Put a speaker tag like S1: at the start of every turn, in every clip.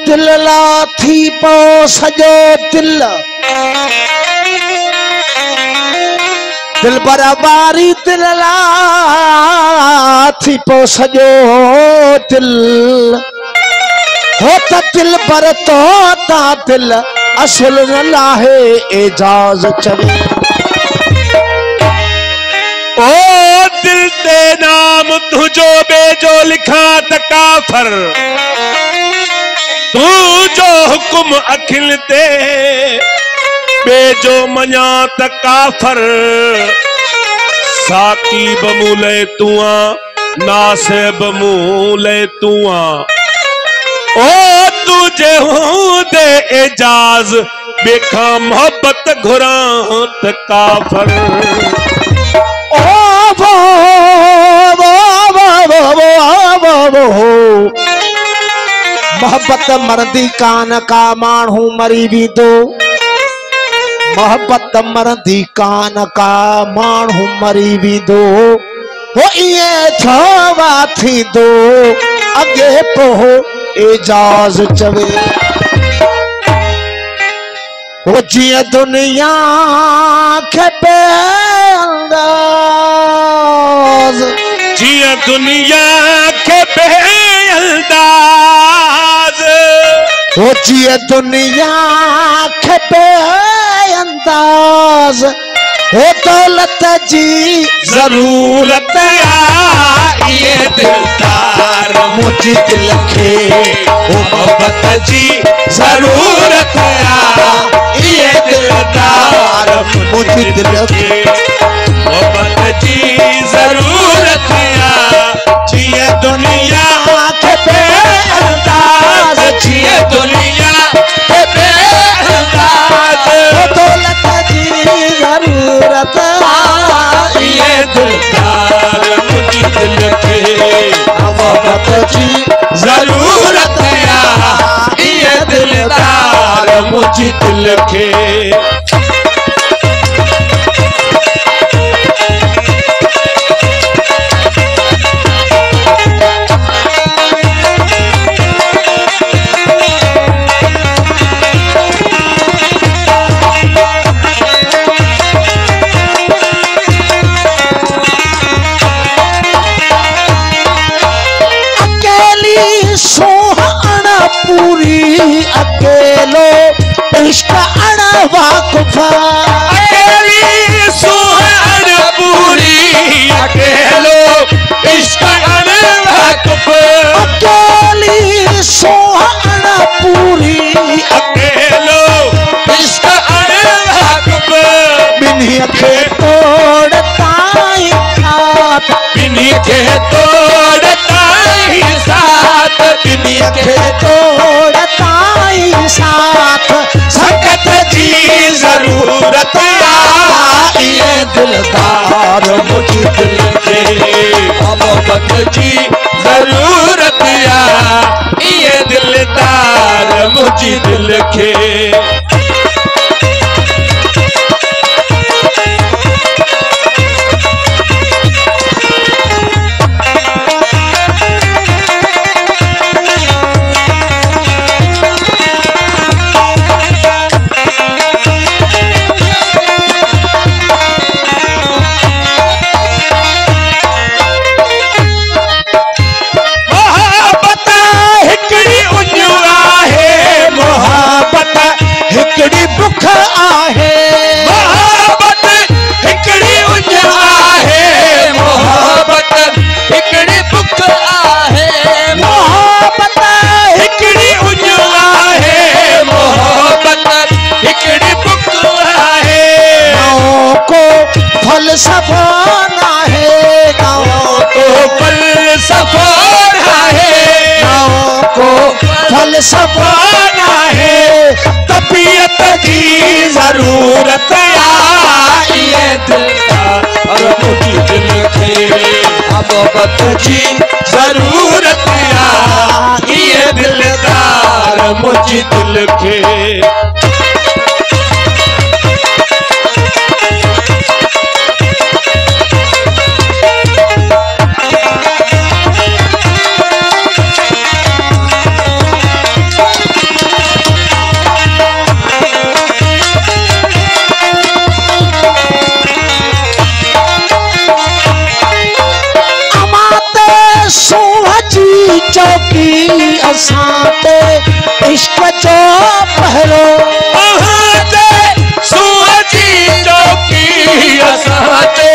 S1: दिल लाथी पो सजो दिल दिल बराबारी दिल लाथी पो सजो दिल हो त दिल पर तो ता दिल असल न लाहे एजाज चवे
S2: ओ दिल ते नाम तुझो बेजो लिखा त काफर तू जो हुकुम अखिल ते बेजो मञा त काफर साकी बमूले तुआ नासे बमूले तुआ ओ तुझे दे एजाज बेखा मोहब्बत घुरा त काफर
S1: ओ वो मोहब्बत मरदी कान का मानू मरी भी दो मोहब्बत मरदी कान का मानू मरी भी दो हो ये छवा थी दो अगे पो एजाज चवे हो जिया दुनिया के बेअंदाज
S2: जिया दुनिया के बेअंदाज
S1: हो जिया दुनिया के बेअंदाज हो दौलत जी
S2: जरूरत
S1: ये दिलदार मुझे दिल के मोहब्बत जी जरूरत ये दिलदार मुझे दिल के
S2: मोहब्बत जी जरूरत जिए दुनिया
S1: के बेअंदाज
S2: जिए दुनिया के बेअंदाज
S1: दौलत जी जरूरत
S2: ये दिलदार मुझे दिल के
S1: मोहब्बत जी
S2: जरूरत ये दिलदार मुझे दिल के
S1: पूरी अकेलो इश्क अनवाकुफा
S2: अकेली सुहान पूरी अकेलो इश्क अनवाकुफा
S1: अकेली सुहान पूरी
S2: अकेलो इश्क अनवाकुफा
S1: बिन्ही के तोड़ता ही साथ
S2: बिन्ही के तोड़ता ही साथ
S1: बिन्ही के तोड़ता ही साथ
S2: संकट जी जरूरत
S1: ये दिलदार मुझे दिल के
S2: मोहब्बत जी जरूरत ये दिलदार मुझे दिल के
S1: बुख आहे
S2: मोहब्बत हिकड़ी उंज आहे मोहब्बत हिकड़ी बुख आहे
S1: मोहब्बत
S2: हिकड़ी उंज आहे मोहब्बत हिकड़ी बुख आहे
S1: गाँव को फलसफा ना है गाँव
S2: को फलसफा है
S1: गाँव को फलसफा ना है
S2: तबीयत की जरूरत ये दिलदार मुझे दिल के मोहब्बत की जरूरत ये दिलदार मुझे दिल के
S1: असांते इश्क जो पहरो
S2: सूजी चौकी असांते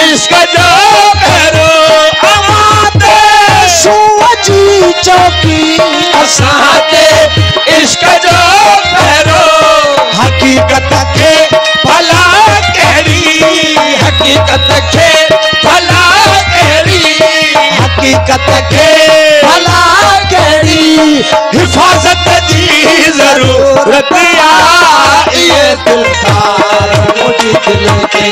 S2: इश्क जो पहरो
S1: अमाते सूजी चौकी
S2: असांते इश्क जो पहरो हकीकत के भला कहिड़ी हकीकत के भला कहिड़ी हकीकत के भला कहिड़ी हिफाजत जी ज़रूरत आहे ये दिलदार मुझी दिल के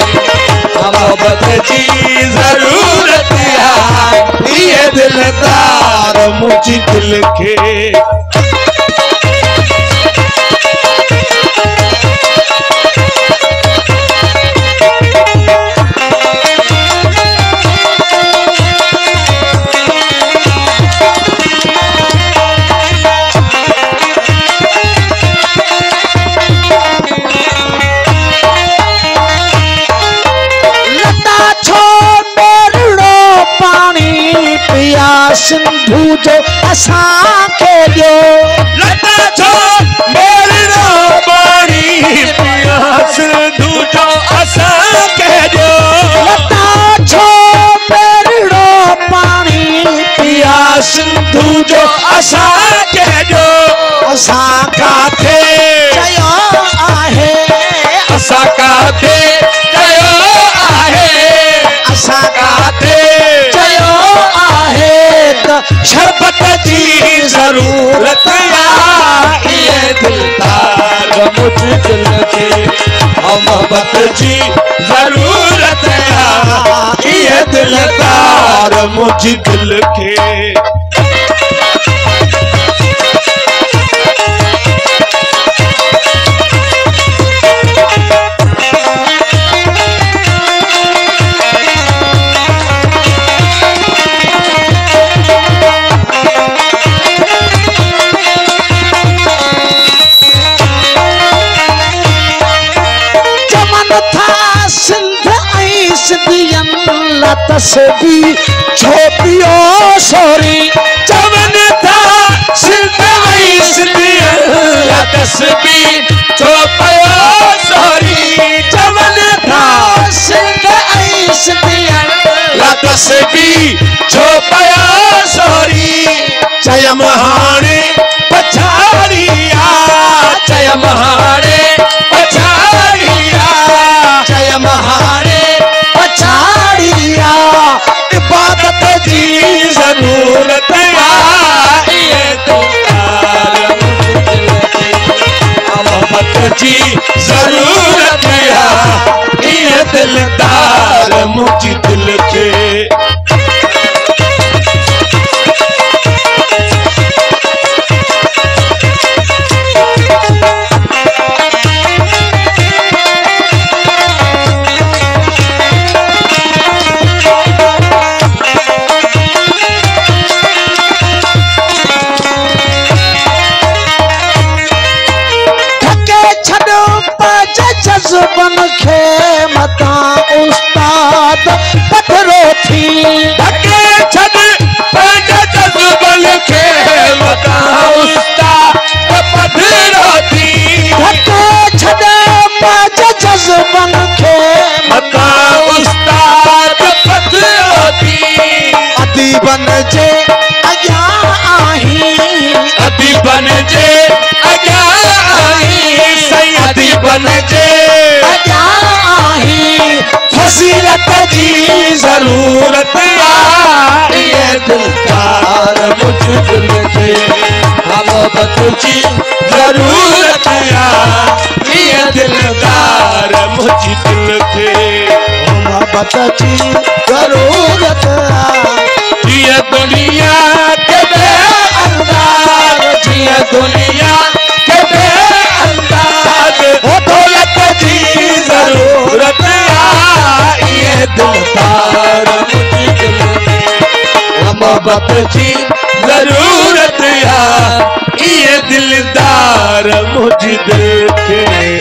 S2: मोहब्बत जी ज़रूरत आहे ये दिलदार मुझी दिल के
S1: सिंधु जो असां के दियो
S2: लता छो मेरो पानी पिया सिंधु जो असां के दियो
S1: लता छो मेरो पानी पिया
S2: सिंधु जो असां के दियो
S1: असां
S2: काथे
S1: चयो आहे
S2: असां काथे चयो आहे असां काथे शरबत जी जरूरत आहे ये दिलदार मुझ दिल के मोहब्बत जी जरूरत आहे ये दिलदार मुझ दिल के
S1: तस्बी छोपियो सोरी
S2: चमन था सिंध वही सिंधिया तस्बी छोपियो सोरी चमन था
S1: सिंध ऐं सिंधिया
S2: तस्बी छोपियो सोरी चयम हाणे पछाड़िया चयम हाणे पछाड़िया चयम हाणे पछाड़िया इबादत जी जरूरत आहे ये दिलदार मोहब्बत जी जरूरत आहे ये दिलदार मुझ दिल के
S1: जज़्बन खे मता उस्ताद पथरो थी
S2: धके छॾ पंहिंजे जज़्बन खे मता उस्ताद पथरो थी
S1: धके छॾ पंहिंजे जज़्बन खे
S2: मता उस्ताद पथरो थी
S1: अदीबन जे अॻियां आहीं
S2: अदीबन जे अॻियां आहीं सही अदीबन जे फसीलत जी जरूरत आहे ये दिलदार मुझ दिल के मोहब्बत जी जरूरत आहे ये दिलदार मुझ दिल के
S1: मोहब्बत जी जरूरत आहे
S2: ये दुनिया के बेअंदाज ये दुनिया के बेअंदाज हो दौलत जी जरूरत ये दिलदार मुझ दिल मोहब्बत जी जरूरत है ये दिलदार मुझ दिल के